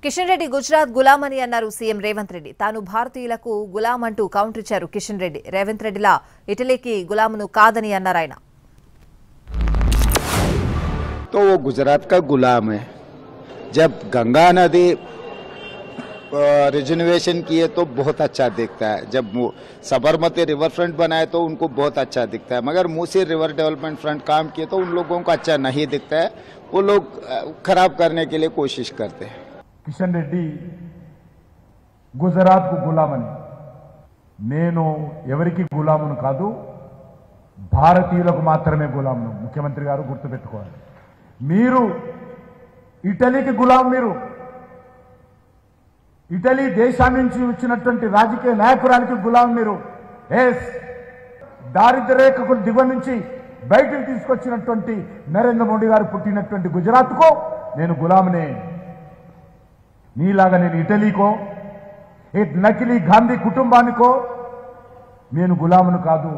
కిషన్ రెడ్డి గుజరాత్ గులాం అని అన్నారు సీఎం రేవంత్ రెడ్డి. తాను భారతీయులకు గులాం అంటూ కౌంటర్ ఇచ్చారు కిషన్ రెడ్డి. రేవంత్ రెడ్డిలా ఇటలీకి గులామును కాదని అన్నారు ఆయన. तो वो गुजरात का गुलाम है। जब गंगा नदी रिजर्वेशन किए तो बहुत अच्छा दिखता है, जब साबरमती रिवर फ्रंट बनाए तो उनको बहुत अच्छा दिखता है, मगर मूसी रिवर डेवलपमेंट फ्रंट काम किए तो उन लोगों को अच्छा नहीं दिखता है। वो लोग खराब करने के लिए कोशिश करते हैं। కిషన్ రెడ్డి గుజరాత్ కు గులామని, నేను ఎవరికి గులామును కాదు, భారతీయులకు మాత్రమే గులామును. ముఖ్యమంత్రి గారు గుర్తుపెట్టుకోవాలి. మీరు ఇటలీకి గులాం, మీరు ఇటలీ దేశాన్ని నుంచి వచ్చినటువంటి రాజకీయ నాయకురానికి గులాం. మీరు దారిద్ర్య రేఖకు దిగువ నుంచి బయటకు తీసుకొచ్చినటువంటి నరేంద్ర మోడీ గారు పుట్టినటువంటి గుజరాత్కు నేను గులాంనే. నీలాగా నేను ఇటలీకో ఏ నకిలీ గాంధీ కుటుంబానికో నేను గులామును కాదు.